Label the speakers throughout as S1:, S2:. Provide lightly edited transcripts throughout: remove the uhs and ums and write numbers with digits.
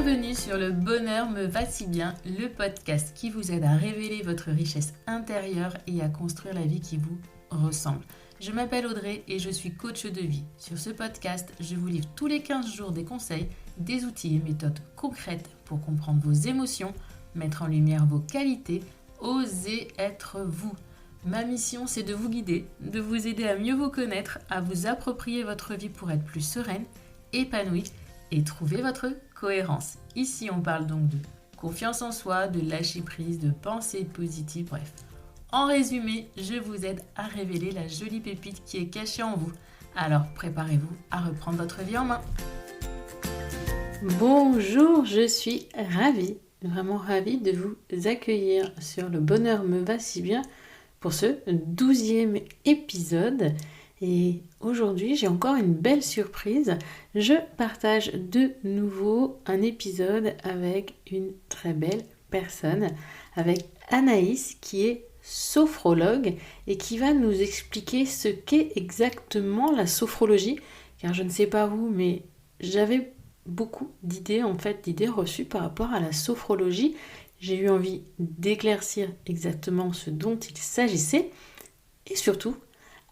S1: Bienvenue sur Le Bonheur me va si bien, le podcast qui vous aide à révéler votre richesse intérieure et à construire la vie qui vous ressemble. Je m'appelle Audrey et je suis coach de vie. Sur ce podcast, je vous livre tous les 15 jours des conseils, des outils et méthodes concrètes pour comprendre vos émotions, mettre en lumière vos qualités, oser être vous. Ma mission, c'est de vous guider, de vous aider à mieux vous connaître, à vous approprier votre vie pour être plus sereine, épanouie et trouver votre cohérence. Ici, on parle donc de confiance en soi, de lâcher prise, de pensée positive, bref. En résumé, je vous aide à révéler la jolie pépite qui est cachée en vous. Alors, préparez-vous à reprendre votre vie en main. Bonjour, je suis ravie, vraiment ravie de vous accueillir sur Le Bonheur me va si bien pour ce 12e épisode. Et aujourd'hui, j'ai encore une belle surprise. Je partage de nouveau un épisode avec une très belle personne, avec Anaïs qui est sophrologue et qui va nous expliquer ce qu'est exactement la sophrologie. Car je ne sais pas vous, mais j'avais beaucoup d'idées reçues par rapport à la sophrologie. J'ai eu envie d'éclaircir exactement ce dont il s'agissait et surtout,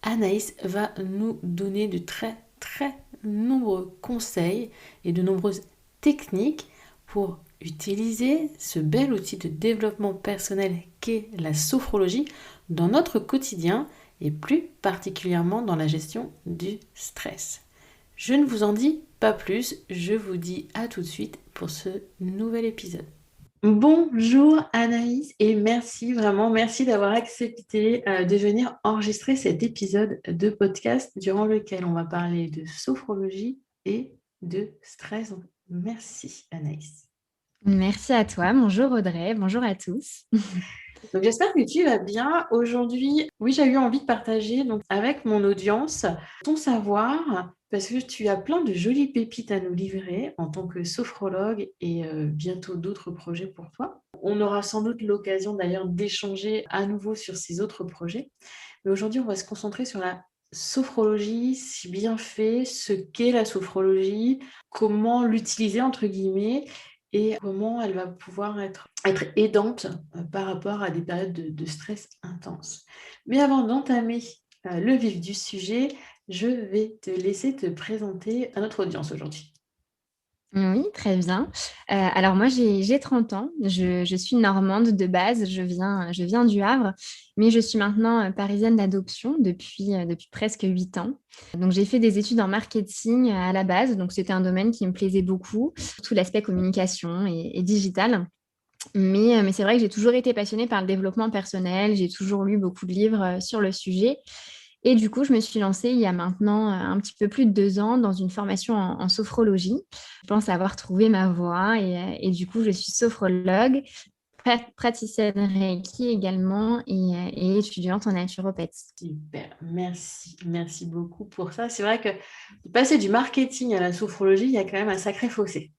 S1: Anaïs va nous donner de très très nombreux conseils et de nombreuses techniques pour utiliser ce bel outil de développement personnel qu'est la sophrologie dans notre quotidien et plus particulièrement dans la gestion du stress. Je ne vous en dis pas plus, je vous dis à tout de suite pour ce nouvel épisode. Bonjour Anaïs et merci d'avoir accepté de venir enregistrer cet épisode de podcast durant lequel on va parler de sophrologie et de stress. Merci Anaïs.
S2: Merci à toi, bonjour Audrey, bonjour à tous.
S1: Donc j'espère que tu vas bien. Aujourd'hui, oui, j'ai eu envie de partager avec mon audience ton savoir parce que tu as plein de jolies pépites à nous livrer en tant que sophrologue et bientôt d'autres projets pour toi. On aura sans doute l'occasion d'ailleurs d'échanger à nouveau sur ces autres projets. Mais aujourd'hui, on va se concentrer sur la sophrologie, si bien fait, ce qu'est la sophrologie, comment l'utiliser entre guillemets et comment elle va pouvoir être aidante par rapport à des périodes de stress intenses. Mais avant d'entamer le vif du sujet, je vais te laisser te présenter à notre audience aujourd'hui.
S2: Oui, très bien. Alors moi, j'ai 30 ans, je suis normande de base, je viens du Havre, mais je suis maintenant parisienne d'adoption depuis presque 8 ans. Donc j'ai fait des études en marketing à la base, donc c'était un domaine qui me plaisait beaucoup, surtout l'aspect communication et digital. Mais c'est vrai que j'ai toujours été passionnée par le développement personnel, j'ai toujours lu beaucoup de livres sur le sujet. Et du coup, je me suis lancée il y a maintenant un petit peu plus de 2 ans dans une formation en sophrologie. Je pense avoir trouvé ma voie et du coup, je suis sophrologue, praticienne Reiki également et étudiante en naturopathie.
S1: Super, merci beaucoup pour ça. C'est vrai que de passer du marketing à la sophrologie, il y a quand même un sacré fossé.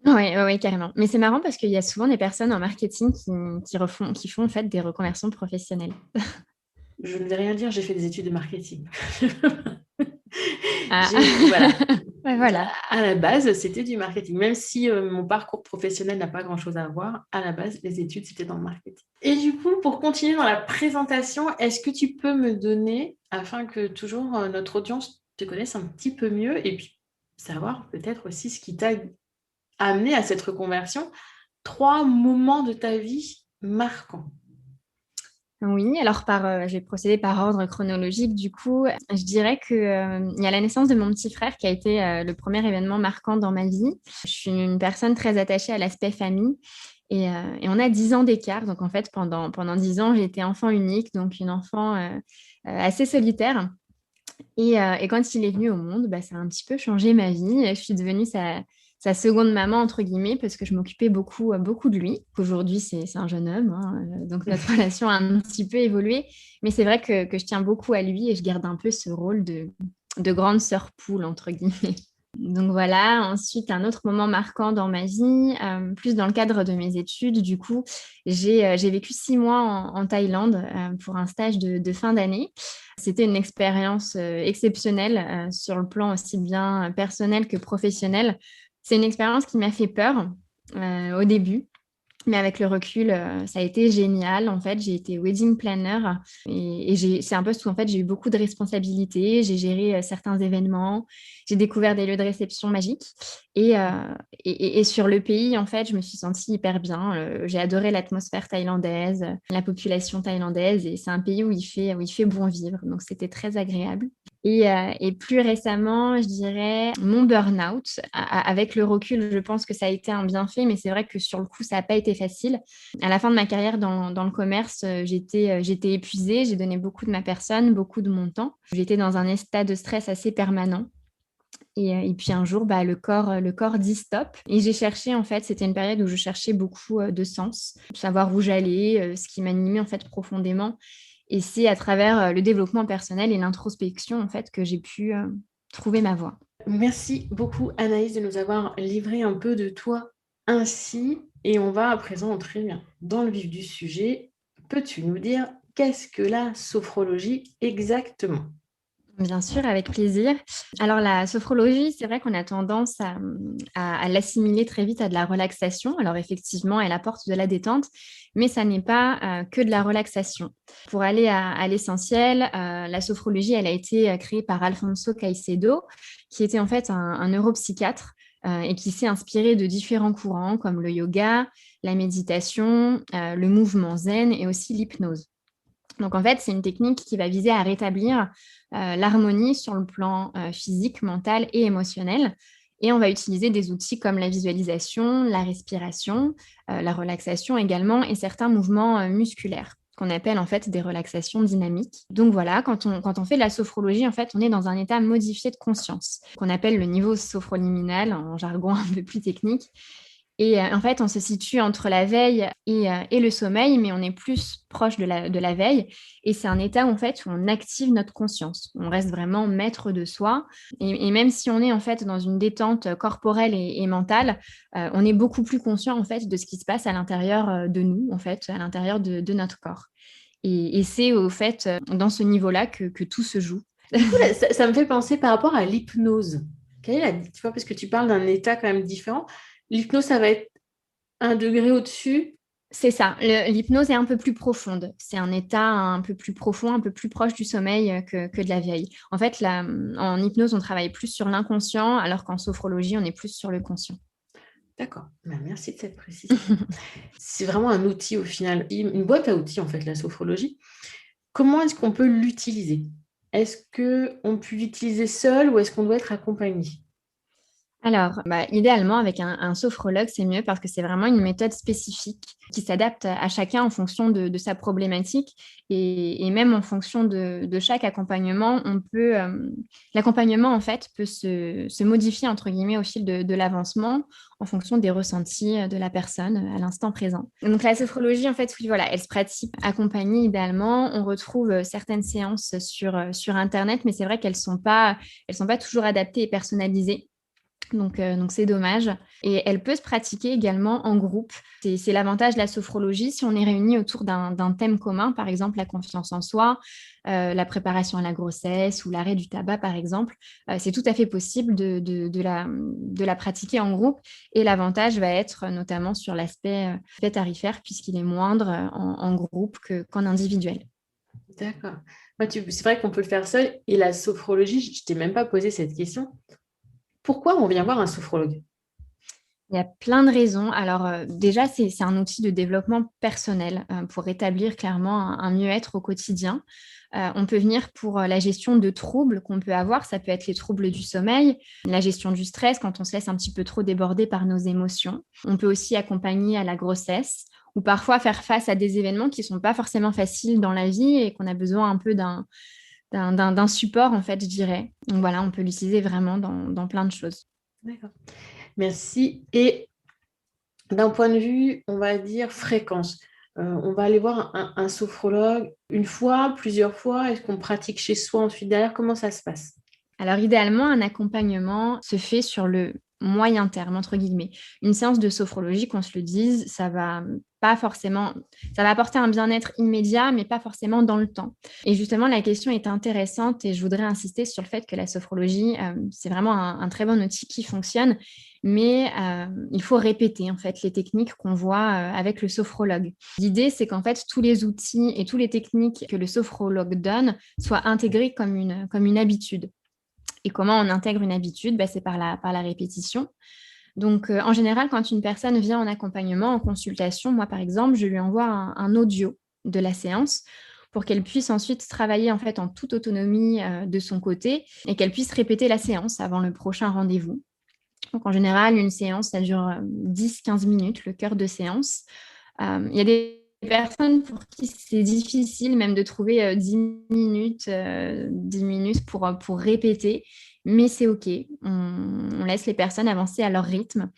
S2: Oui, carrément. Mais c'est marrant parce qu'il y a souvent des personnes en marketing qui font en fait des reconversions professionnelles.
S1: Je ne vais rien dire, j'ai fait des études de marketing.
S2: Ah,
S1: Voilà.
S2: voilà.
S1: À la base, c'était du marketing. Même si mon parcours professionnel n'a pas grand-chose à voir, à la base, les études, c'était dans le marketing. Et du coup, pour continuer dans la présentation, est-ce que tu peux me donner, afin que toujours notre audience te connaisse un petit peu mieux et puis savoir peut-être aussi ce qui t'a amené à cette reconversion, 3 moments de ta vie marquants?
S2: Oui, alors je vais procéder par ordre chronologique. Du coup, je dirais que, il y a la naissance de mon petit frère qui a été le premier événement marquant dans ma vie. Je suis une personne très attachée à l'aspect famille et on a 10 ans d'écart. Donc en fait, pendant 10 ans, j'ai été enfant unique, donc une enfant assez solitaire. Et quand il est venu au monde, bah, ça a un petit peu changé ma vie. Je suis devenue sa seconde maman, entre guillemets, parce que je m'occupais beaucoup de lui. Aujourd'hui, c'est un jeune homme, hein, donc notre relation a un petit peu évolué. Mais c'est vrai que je tiens beaucoup à lui et je garde un peu ce rôle de grande sœur poule, entre guillemets. Donc voilà, ensuite un autre moment marquant dans ma vie, plus dans le cadre de mes études, du coup, j'ai vécu 6 mois en Thaïlande pour un stage de fin d'année. C'était une expérience exceptionnelle sur le plan aussi bien personnel que professionnel. C'est une expérience qui m'a fait peur au début. Mais avec le recul, ça a été génial. En fait, j'ai été wedding planner c'est un poste où en fait, j'ai eu beaucoup de responsabilités. J'ai géré certains événements. J'ai découvert des lieux de réception magiques. Et sur le pays, en fait, je me suis sentie hyper bien. J'ai adoré l'atmosphère thaïlandaise, la population thaïlandaise. Et c'est un pays où il fait bon vivre. Donc, c'était très agréable. Et plus récemment, je dirais mon burn-out. Avec le recul, je pense que ça a été un bienfait, mais c'est vrai que sur le coup, ça n'a pas été facile. À la fin de ma carrière dans le commerce, j'étais épuisée, j'ai donné beaucoup de ma personne, beaucoup de mon temps. J'étais dans un état de stress assez permanent. Et puis un jour, le corps dit stop. Et j'ai cherché, en fait, c'était une période où je cherchais beaucoup de sens, savoir où j'allais, ce qui m'animait en fait profondément. Et c'est à travers le développement personnel et l'introspection, en fait, que j'ai pu trouver ma voie.
S1: Merci beaucoup Anaïs de nous avoir livré un peu de toi ainsi. Et on va à présent entrer dans le vif du sujet. Peux-tu nous dire qu'est-ce que la sophrologie exactement?
S2: Bien sûr, avec plaisir. Alors, la sophrologie, c'est vrai qu'on a tendance à l'assimiler très vite à de la relaxation. Alors, effectivement, elle apporte de la détente, mais ça n'est pas que de la relaxation. Pour aller à l'essentiel, la sophrologie, elle a été créée par Alfonso Caicedo, qui était en fait un neuropsychiatre et qui s'est inspiré de différents courants comme le yoga, la méditation, le mouvement zen et aussi l'hypnose. Donc, en fait, c'est une technique qui va viser à rétablir l'harmonie sur le plan physique, mental et émotionnel. Et on va utiliser des outils comme la visualisation, la respiration, la relaxation également et certains mouvements musculaires qu'on appelle en fait des relaxations dynamiques. Donc voilà, quand on fait de la sophrologie, en fait, on est dans un état modifié de conscience, qu'on appelle le niveau sophroliminal en jargon un peu plus technique. Et en fait, on se situe entre la veille et le sommeil, mais on est plus proche de la veille. Et c'est un état en fait, où on active notre conscience. On reste vraiment maître de soi. Et même si on est en fait dans une détente corporelle et mentale, on est beaucoup plus conscient en fait de ce qui se passe à l'intérieur de nous, en fait, à l'intérieur de notre corps. Et c'est au fait, dans ce niveau-là que tout se joue.
S1: Du coup, là, ça me fait penser par rapport à l'hypnose. Quelle est tu vois, parce que tu parles d'un état quand même différent. L'hypnose, ça va être un degré au-dessus.
S2: C'est ça, l'hypnose est un peu plus profonde. C'est un état un peu plus profond, un peu plus proche du sommeil que de la veille. En fait, en hypnose, on travaille plus sur l'inconscient, alors qu'en sophrologie, on est plus sur le conscient.
S1: D'accord. Ben, merci de cette précision. C'est vraiment un outil au final, une boîte à outils en fait, la sophrologie. Comment est-ce qu'on peut l'utiliser? Est-ce qu'on peut l'utiliser seul ou est-ce qu'on doit être accompagné?
S2: Alors, idéalement, avec un sophrologue, c'est mieux parce que c'est vraiment une méthode spécifique qui s'adapte à chacun en fonction de sa problématique et même en fonction de chaque accompagnement. L'accompagnement, en fait, peut se modifier, entre guillemets, au fil de l'avancement en fonction des ressentis de la personne à l'instant présent. Donc, la sophrologie, en fait, oui, voilà, elle se pratique accompagnée idéalement. On retrouve certaines séances sur Internet, mais c'est vrai qu'elles sont pas toujours adaptées et personnalisées. Donc c'est dommage. Et elle peut se pratiquer également en groupe. C'est l'avantage de la sophrologie si on est réunis autour d'un thème commun, par exemple la confiance en soi, la préparation à la grossesse ou l'arrêt du tabac, par exemple. C'est tout à fait possible de la pratiquer en groupe. Et l'avantage va être notamment sur l'aspect tarifaire, puisqu'il est moindre en groupe qu'en individuel.
S1: D'accord. C'est vrai qu'on peut le faire seul. Et la sophrologie, je ne t'ai même pas posé cette question. Pourquoi on vient voir un sophrologue?
S2: Il y a plein de raisons. Alors, déjà, c'est un outil de développement personnel pour rétablir clairement un mieux-être au quotidien. On peut venir pour la gestion de troubles qu'on peut avoir. Ça peut être les troubles du sommeil, la gestion du stress quand on se laisse un petit peu trop déborder par nos émotions. On peut aussi accompagner à la grossesse ou parfois faire face à des événements qui ne sont pas forcément faciles dans la vie et qu'on a besoin un peu d'un support, en fait, je dirais. Donc voilà, on peut l'utiliser vraiment dans plein de choses.
S1: D'accord. Merci. Et d'un point de vue, on va dire fréquence, on va aller voir un sophrologue une fois, plusieurs fois. Est-ce qu'on pratique chez soi ensuite derrière? Comment ça se passe?
S2: Alors, idéalement, un accompagnement se fait sur le moyen terme, entre guillemets. Une séance de sophrologie, qu'on se le dise, ça va apporter un bien-être immédiat, mais pas forcément dans le temps. Et justement, la question est intéressante et je voudrais insister sur le fait que la sophrologie, c'est vraiment un très bon outil qui fonctionne, mais il faut répéter en fait les techniques qu'on voit avec le sophrologue. L'idée, c'est qu'en fait, tous les outils et toutes les techniques que le sophrologue donne soient intégrés comme une habitude. Et comment on intègre une habitude? C'est par la répétition. Donc, en général, quand une personne vient en accompagnement, en consultation, moi, par exemple, je lui envoie un audio de la séance pour qu'elle puisse ensuite travailler en fait en toute autonomie de son côté et qu'elle puisse répéter la séance avant le prochain rendez-vous. Donc, en général, une séance, ça dure 10-15 minutes, le cœur de séance. Il y a des personnes pour qui c'est difficile même de trouver 10 minutes pour répéter, mais c'est OK. On laisse les personnes avancer à leur rythme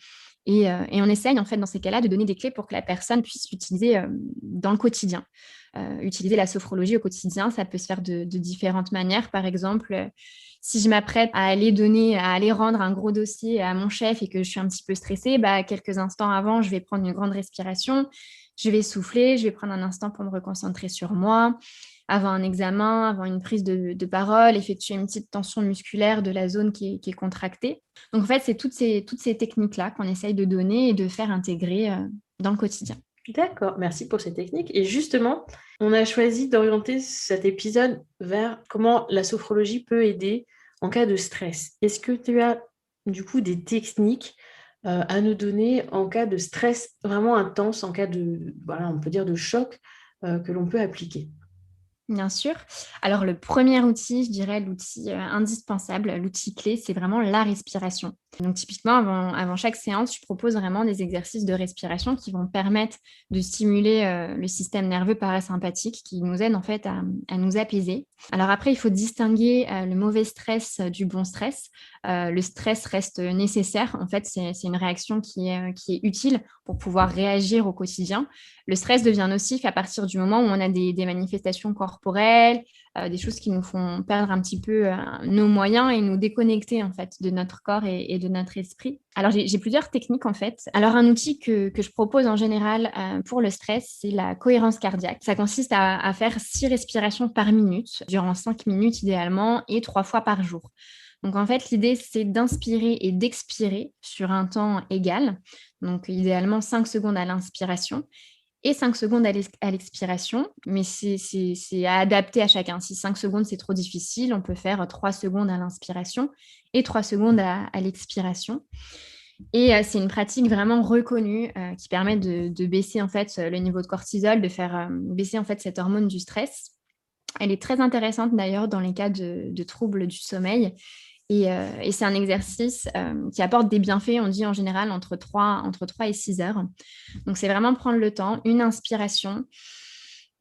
S2: et on essaye, en fait, dans ces cas-là, de donner des clés pour que la personne puisse l'utiliser dans le quotidien. Utiliser la sophrologie au quotidien, ça peut se faire de différentes manières. Par exemple, si je m'apprête à aller rendre un gros dossier à mon chef et que je suis un petit peu stressée, quelques instants avant, je vais prendre une grande respiration, je vais souffler, je vais prendre un instant pour me reconcentrer sur moi, avant un examen, avant une prise de parole, effectuer une petite tension musculaire de la zone qui est contractée. Donc, en fait, c'est toutes ces techniques-là qu'on essaye de donner et de faire intégrer dans le quotidien.
S1: D'accord, merci pour ces techniques. Et justement, on a choisi d'orienter cet épisode vers comment la sophrologie peut aider en cas de stress. Est-ce que tu as du coup des techniques à nous donner en cas de stress vraiment intense, en cas de, voilà, on peut dire de choc que l'on peut appliquer?
S2: Bien sûr. Alors, le premier outil, je dirais l'outil indispensable, l'outil clé, c'est vraiment la respiration. Donc, typiquement, avant chaque séance, je propose vraiment des exercices de respiration qui vont permettre de stimuler le système nerveux parasympathique qui nous aide en fait à nous apaiser. Alors après, il faut distinguer le mauvais stress du bon stress. Le stress reste nécessaire. En fait, c'est une réaction qui est utile pour pouvoir réagir au quotidien. Le stress devient nocif à partir du moment où on a des manifestations corporelles, des choses qui nous font perdre un petit peu nos moyens et nous déconnecter en fait de notre corps et de notre esprit. Alors j'ai plusieurs techniques en fait. Alors un outil que je propose en général pour le stress, c'est la cohérence cardiaque. Ça consiste à faire 6 respirations par minute, durant 5 minutes idéalement et 3 fois par jour. Donc en fait, l'idée, c'est d'inspirer et d'expirer sur un temps égal. Donc idéalement 5 secondes à l'inspiration et 5 secondes à l'expiration, mais c'est à adapter à chacun. Si 5 secondes, c'est trop difficile, on peut faire 3 secondes à l'inspiration et 3 secondes à l'expiration. Et c'est une pratique vraiment reconnue qui permet de baisser en fait le niveau de cortisol, de faire baisser en fait cette hormone du stress. Elle est très intéressante d'ailleurs dans les cas de troubles du sommeil. Et c'est un exercice qui apporte des bienfaits, on dit en général, entre 3 et 6 heures. Donc, c'est vraiment prendre le temps, une inspiration,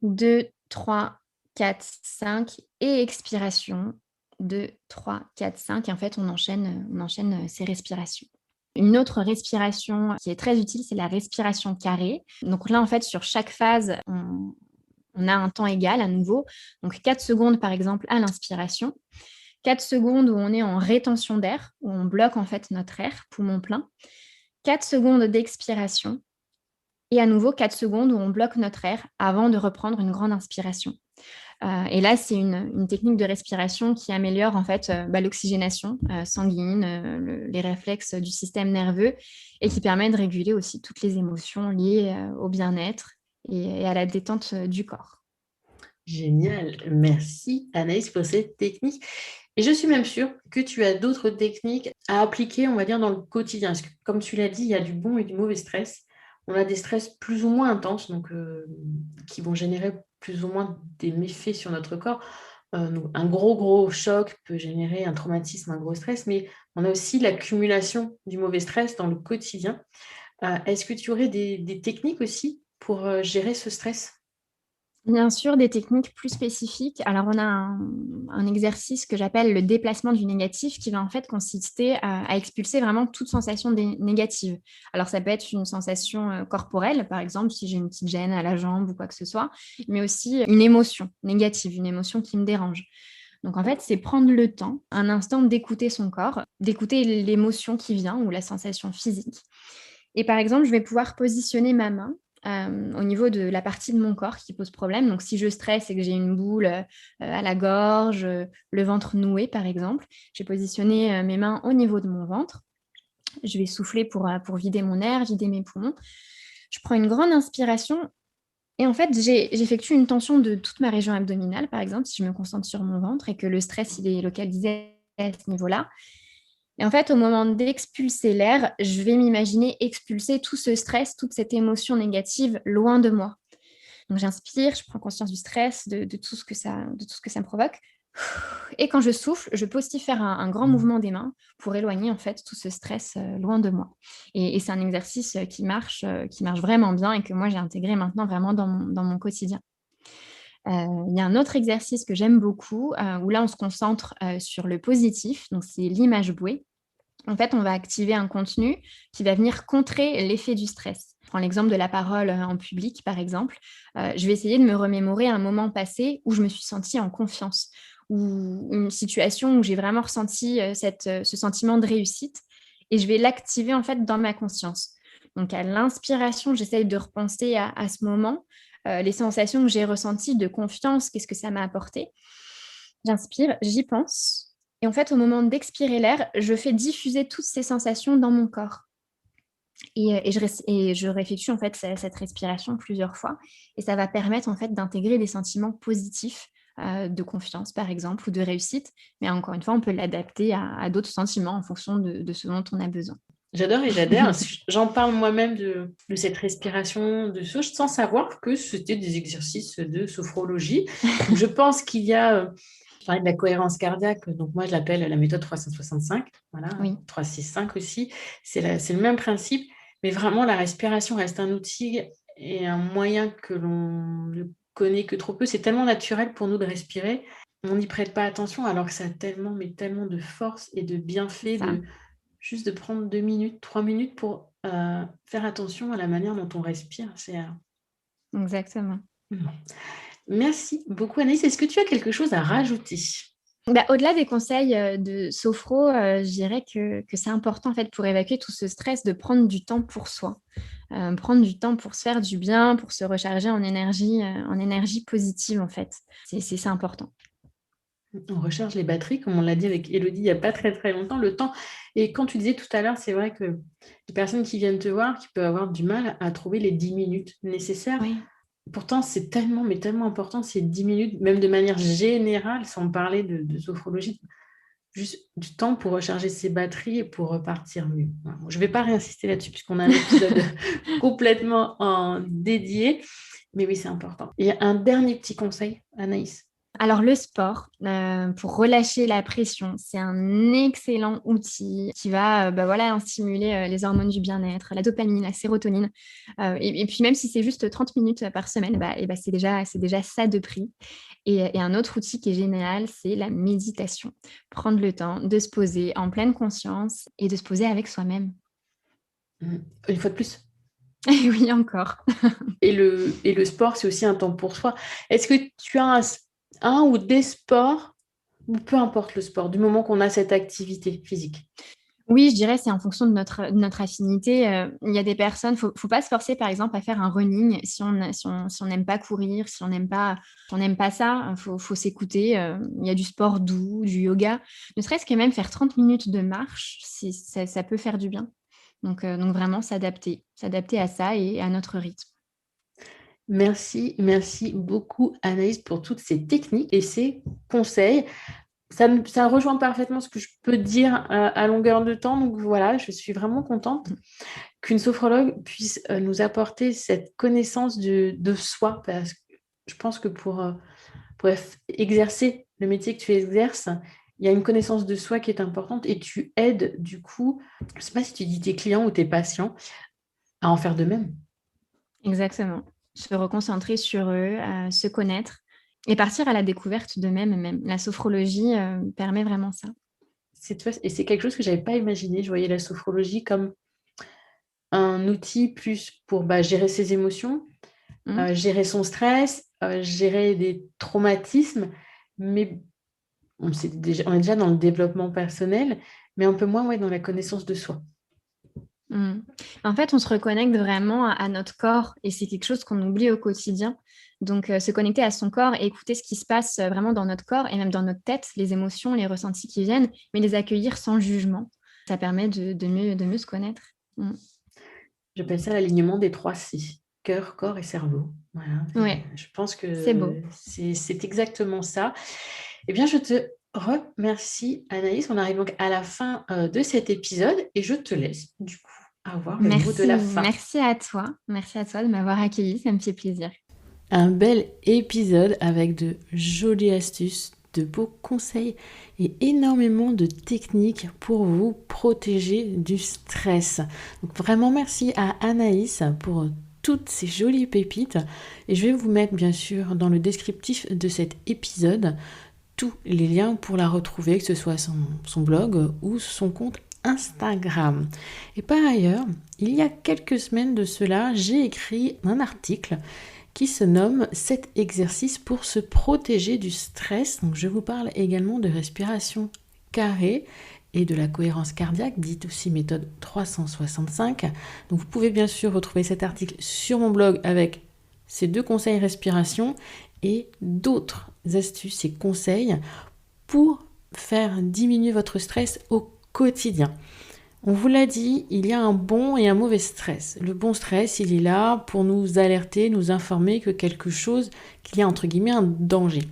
S2: 2, 3, 4, 5 et expiration, 2, 3, 4, 5. Et en fait, on enchaîne ces respirations. Une autre respiration qui est très utile, c'est la respiration carrée. Donc là, en fait, sur chaque phase, on a un temps égal à nouveau. Donc 4 secondes, par exemple, à l'inspiration. 4 secondes où on est en rétention d'air, où on bloque en fait notre air, poumon plein. 4 secondes d'expiration. Et à nouveau, 4 secondes où on bloque notre air avant de reprendre une grande inspiration. Et là, c'est une technique de respiration qui améliore en fait l'oxygénation sanguine, les réflexes du système nerveux et qui permet de réguler aussi toutes les émotions liées au bien-être et à la détente du corps.
S1: Génial, merci Anaïs pour cette technique. Et je suis même sûre que tu as d'autres techniques à appliquer, on va dire, dans le quotidien. Parce que, comme tu l'as dit, il y a du bon et du mauvais stress. On a des stress plus ou moins intenses, donc qui vont générer plus ou moins des méfaits sur notre corps. Donc, un gros choc peut générer un traumatisme, un gros stress, mais on a aussi l'accumulation du mauvais stress dans le quotidien. Est-ce que tu aurais des techniques aussi pour gérer ce stress?
S2: Bien sûr, des techniques plus spécifiques. Alors, on a un exercice que j'appelle le déplacement du négatif qui va en fait consister à expulser vraiment toute sensation négative. Alors, ça peut être une sensation corporelle, par exemple, si j'ai une petite gêne à la jambe ou quoi que ce soit, mais aussi une émotion négative, une émotion qui me dérange. Donc en fait, c'est prendre le temps, un instant d'écouter son corps, d'écouter l'émotion qui vient ou la sensation physique. Et par exemple, je vais pouvoir positionner ma main au niveau de la partie de mon corps qui pose problème. Donc si je stresse et que j'ai une boule à la gorge, le ventre noué par exemple, je vais positionner mes mains au niveau de mon ventre. Je vais souffler pour vider mon air, vider mes poumons. Je prends une grande inspiration et en fait, j'effectue une tension de toute ma région abdominale, par exemple, si je me concentre sur mon ventre et que le stress il est localisé à ce niveau-là. Et en fait, au moment d'expulser l'air, je vais m'imaginer expulser tout ce stress, toute cette émotion négative loin de moi. Donc j'inspire, je prends conscience du stress, de tout ce que ça me provoque. Et quand je souffle, je peux aussi faire un grand mouvement des mains pour éloigner en fait tout ce stress loin de moi. Et c'est un exercice qui marche vraiment bien et que moi j'ai intégré maintenant vraiment dans mon quotidien. Il y a un autre exercice que j'aime beaucoup où là on se concentre sur le positif, donc c'est l'image bouée. En fait, on va activer un contenu qui va venir contrer l'effet du stress. Je prends l'exemple de la parole en public, par exemple. Je vais essayer de me remémorer un moment passé où je me suis sentie en confiance, ou une situation où j'ai vraiment ressenti ce sentiment de réussite, et je vais l'activer en fait dans ma conscience. Donc à l'inspiration, j'essaye de repenser à ce moment, les sensations que j'ai ressenties de confiance, qu'est-ce que ça m'a apporté. J'inspire, j'y pense. Et en fait, au moment d'expirer l'air, je fais diffuser toutes ces sensations dans mon corps. Et je réeffectue en fait cette respiration plusieurs fois. Et ça va permettre en fait d'intégrer des sentiments positifs de confiance, par exemple, ou de réussite. Mais encore une fois, on peut l'adapter à d'autres sentiments en fonction de ce dont on a besoin.
S1: J'adore et j'adhère. J'en parle moi-même de cette respiration, de ça, sans savoir que c'était des exercices de sophrologie. Donc, je pense qu'il y a, je parlais de la cohérence cardiaque, donc moi je l'appelle la méthode 365, voilà,
S2: Oui.
S1: 365 aussi. C'est le même principe, mais vraiment la respiration reste un outil et un moyen que l'on ne connaît que trop peu. C'est tellement naturel pour nous de respirer. On n'y prête pas attention alors que ça a tellement, mais tellement de force et de bienfaits
S2: Ça,
S1: juste de prendre 2 minutes, 3 minutes pour faire attention à la manière dont on respire.
S2: exactement.
S1: Merci beaucoup, Anaïs. Est-ce que tu as quelque chose à rajouter?
S2: Bah, au-delà des conseils de sophro, je dirais que c'est important en fait pour évacuer tout ce stress de prendre du temps pour soi. Prendre du temps pour se faire du bien, pour se recharger en énergie positive en fait. C'est important.
S1: On recharge les batteries, comme on l'a dit avec Élodie il n'y a pas très très longtemps. Le temps, et quand tu disais tout à l'heure, c'est vrai que les personnes qui viennent te voir, qui peuvent avoir du mal à trouver les 10 minutes nécessaires.
S2: Oui,
S1: Pourtant, c'est tellement, mais tellement important, ces 10 minutes, même de manière générale, sans parler de sophrologie, juste du temps pour recharger ses batteries et pour repartir mieux. Voilà. Bon, je ne vais pas réinsister là-dessus puisqu'on a un épisode complètement dédié, mais oui, c'est important. Et un dernier petit conseil, Anaïs.
S2: alors le sport, pour relâcher la pression, c'est un excellent outil qui va bah, voilà, stimuler les hormones du bien-être, la dopamine, la sérotonine. Et puis même si c'est juste 30 minutes par semaine, bah, et bah, c'est déjà ça de prix. Et un autre outil qui est génial, c'est la méditation. Prendre le temps de se poser en pleine conscience et de se poser avec soi-même.
S1: Une fois de plus.
S2: Et oui, encore.
S1: Et le sport, c'est aussi un temps pour soi. Est-ce que tu as un ou des sports, ou peu importe le sport, du moment qu'on a cette activité physique?
S2: Oui, je dirais c'est en fonction de notre affinité. Il y a des personnes, faut pas se forcer par exemple à faire un running si on n'aime pas courir, si on n'aime pas ça, faut s'écouter. Il y a du sport doux, du yoga, ne serait-ce que même faire 30 minutes de marche, ça peut faire du bien. Donc vraiment s'adapter à ça et à notre rythme.
S1: Merci beaucoup, Anaïs, pour toutes ces techniques et ces conseils. Ça rejoint parfaitement ce que je peux dire à longueur de temps. Donc voilà, je suis vraiment contente qu'une sophrologue puisse nous apporter cette connaissance de soi. Parce que je pense que pour exercer le métier que tu exerces, il y a une connaissance de soi qui est importante et tu aides du coup, je ne sais pas si tu dis tes clients ou tes patients, à en faire de même.
S2: Exactement. Se reconcentrer sur eux, se connaître et partir à la découverte d'eux-mêmes même. La sophrologie permet vraiment ça.
S1: Et c'est quelque chose que je n'avais pas imaginé. Je voyais la sophrologie comme un outil plus pour gérer ses émotions,
S2: Mmh.
S1: gérer son stress, gérer des traumatismes, mais on est déjà dans le développement personnel, mais un peu moins dans la connaissance de soi.
S2: Mm. En fait, on se reconnecte vraiment à notre corps et c'est quelque chose qu'on oublie au quotidien. Donc, se connecter à son corps et écouter ce qui se passe vraiment dans notre corps et même dans notre tête, les émotions, les ressentis qui viennent, mais les accueillir sans jugement. Ça permet de mieux se connaître. Mm.
S1: J'appelle ça l'alignement des 3 C, cœur, corps et cerveau. Voilà,
S2: Ouais,
S1: je pense
S2: c'est beau.
S1: que c'est exactement ça. Eh bien, je te remercie, Anaïs. On arrive donc à la fin de cet épisode et je te laisse du coup avoir le mot de la fin.
S2: Merci à toi. Merci à toi de m'avoir accueilli, ça me fait plaisir.
S1: Un bel épisode avec de jolies astuces, de beaux conseils et énormément de techniques pour vous protéger du stress. Donc vraiment merci à Anaïs pour toutes ces jolies pépites et je vais vous mettre bien sûr dans le descriptif de cet épisode tous les liens pour la retrouver, que ce soit son blog ou son compte Instagram. Et par ailleurs, il y a quelques semaines de cela, j'ai écrit un article qui se nomme 7 exercices pour se protéger du stress. Donc je vous parle également de respiration carrée et de la cohérence cardiaque, dite aussi méthode 365. Donc vous pouvez bien sûr retrouver cet article sur mon blog avec ces 2 conseils respiration et d'autres astuces et conseils pour faire diminuer votre stress au quotidien. On vous l'a dit, il y a un bon et un mauvais stress. Le bon stress, il est là pour nous alerter, nous informer que qu'il y a entre guillemets un danger.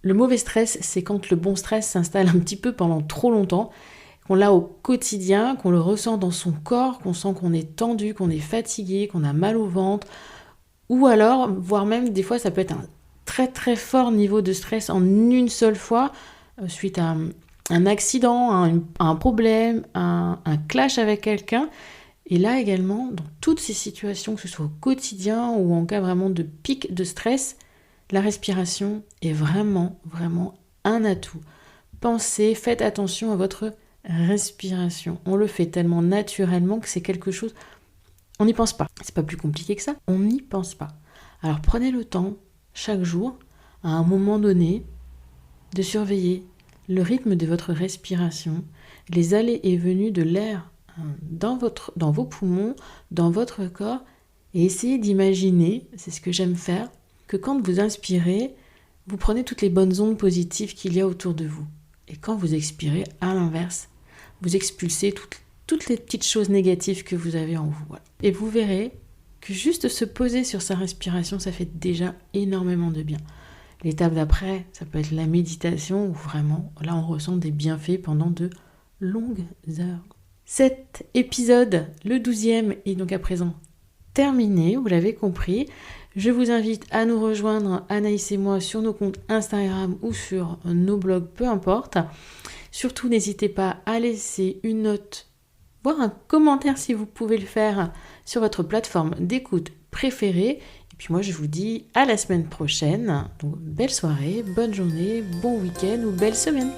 S1: Le mauvais stress, c'est quand le bon stress s'installe un petit peu pendant trop longtemps, qu'on l'a au quotidien, qu'on le ressent dans son corps, qu'on sent qu'on est tendu, qu'on est fatigué, qu'on a mal au ventre, ou alors, voire même des fois, ça peut être un très très fort niveau de stress en une seule fois, suite à un accident, un problème, un clash avec quelqu'un. Et là également, dans toutes ces situations, que ce soit au quotidien ou en cas vraiment de pic de stress, la respiration est vraiment, vraiment un atout. Pensez, faites attention à votre respiration. On le fait tellement naturellement que c'est quelque chose... On n'y pense pas. C'est pas plus compliqué que ça. On n'y pense pas. Alors prenez le temps, chaque jour, à un moment donné, de surveiller le rythme de votre respiration, les allées et venues de l'air dans vos poumons, dans votre corps, et essayez d'imaginer, c'est ce que j'aime faire, que quand vous inspirez, vous prenez toutes les bonnes ondes positives qu'il y a autour de vous. Et quand vous expirez, à l'inverse, vous expulsez toutes les petites choses négatives que vous avez en vous. Voilà. Et vous verrez que juste se poser sur sa respiration, ça fait déjà énormément de bien. L'étape d'après, ça peut être la méditation où vraiment, là, on ressent des bienfaits pendant de longues heures. Cet épisode, le 12e, est donc à présent terminé, vous l'avez compris. Je vous invite à nous rejoindre, Anaïs et moi, sur nos comptes Instagram ou sur nos blogs, peu importe. Surtout, n'hésitez pas à laisser une note, voire un commentaire si vous pouvez le faire sur votre plateforme d'écoute préférée. Et puis moi, je vous dis à la semaine prochaine. Donc, belle soirée, bonne journée, bon week-end ou belle semaine.